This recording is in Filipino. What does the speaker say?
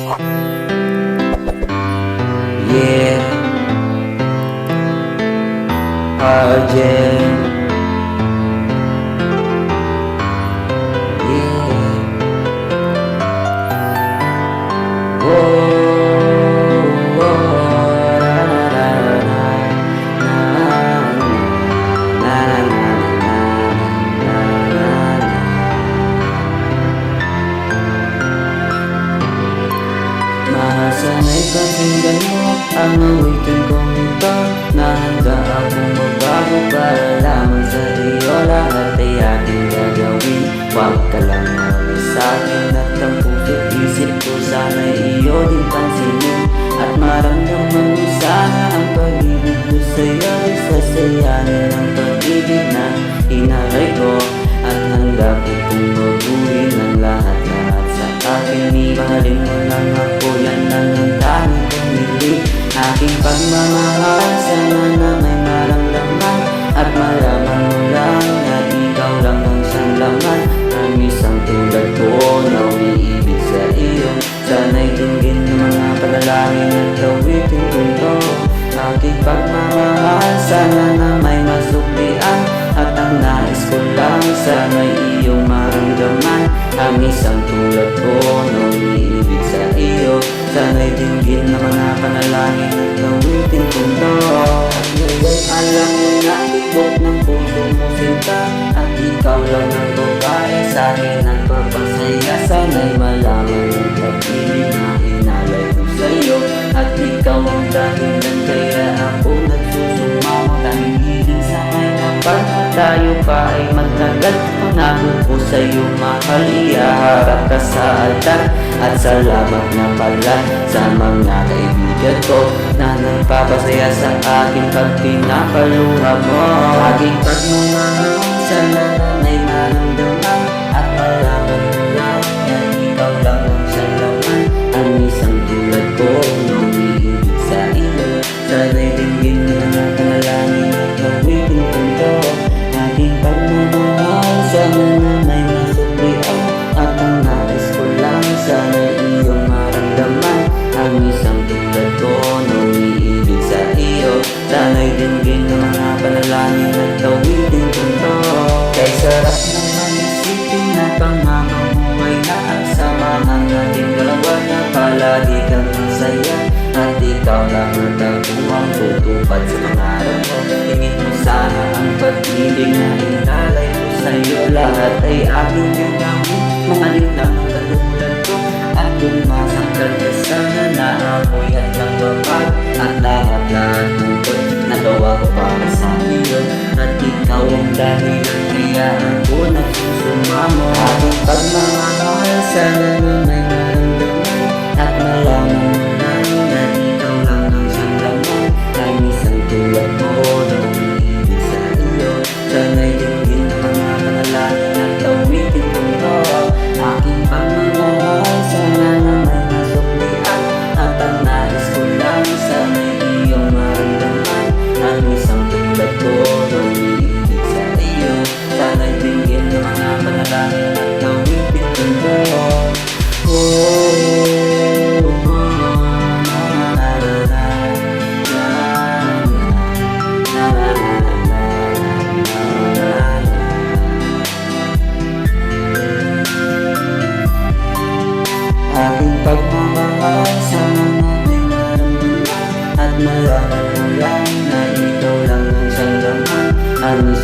Yeah, Arjen. Yeah. Whoa, whoa, mahal, sana'y pakinggan mo ang awitin kong ito, na handa akong magbago para lamang sa iyo. Lahat ay aking gagawin, huwag ka lang mawala sa'kin. At ang puso't isip ko sana'y iyo din pansinin, at maramdaman mo sana ang pag-ibig ko sa'yo. Sasayanin ang pag-ibig na inalay ko, at handa ko kong mabuhin ang lahat-lahat sa akin. Ibahalin mo lang ako, yan lang ang tanging pumili. Aking pagmamahal, sana na may maramdaman, at malaman mo lang na ikaw lang ang siyang laman. Ang isang tulad ko na umiibig sa iyo, sana'y dinggin ng mga panalangin at awitin kong to. Aking pagmamahal, sana na may masuklian, at ang nais ko lang sana'y iyong maramdaman. Ang isang tulad ko na umiibig sa iyo, sana'y dinggin ng mga panalangin at awitin kong to. At ngayon alam mo na ibok ng puso mo sinta, at ikaw lang ang babae sa'kin ang papasaya. Sana'y malaman ang pag-ibig na inalay ko sa'yo, at ikaw ang dahilan kaya ako nagsusumamo. Tanging hiling sa may napal na tayo pa ay magtagal. Pangako ko sa'yo mahal, ihaharap ka sa altar. At salamat na pala sa mga kaibigan ko na nagpapasaya sa akin pag pinapaluha mo. Aking pagmamahal, sana na may maramdaman, at malaman mo lang na ikaw lang ang siyang laman. Ang isang tulad ko na umiibig sa iyo, sana'y dinggin mo na ng panalangin at awitin kong to. Aking pagmamahal, sana na may masuklian, at ang nais ko lang sana'y iyong maramdaman. Ang isang tulad ko na umiibig sa iyo, sana'y dinggin ng mga panalangin at awitin kong to. Kay sarap naman isipin na pangmamamuhay na ang samahan nating dalawa, na palagi kang masaya, at ikaw lang ang taguang tutupad sa pangarap mo. Tingin mo sana ang pag-ibig na inalay ko sa'yo. Lahat ay aking gagawin, mahalin lang ang katulad ko, at tumasangkal ka sana na ako'y handang babag. At lahat-lahat ng ko'y nagawa ko para sa iyo, at ikaw ang dahilan kaya ako nagsusumamo. Aking pagmamahal, sana na may maramdaman, at malaman mo lang na ikaw lang ang siyang laman. Ang isang tulad mo na umiibig sa iyo, sana'y dinggin ng mga panalangin at awitin kong to. Aking pagmamahal, sana na may masuklian, at ang nais ko lang sana'y iyong maramdaman. Ang isang tulad ko na umiibig sa iyo, sana'y dinggin ng mga panalangin at awitin kong to. Aking pagmamahal, sana na may maramdaman, at malaman mo lang na ikaw lang ang siyang laman. Ang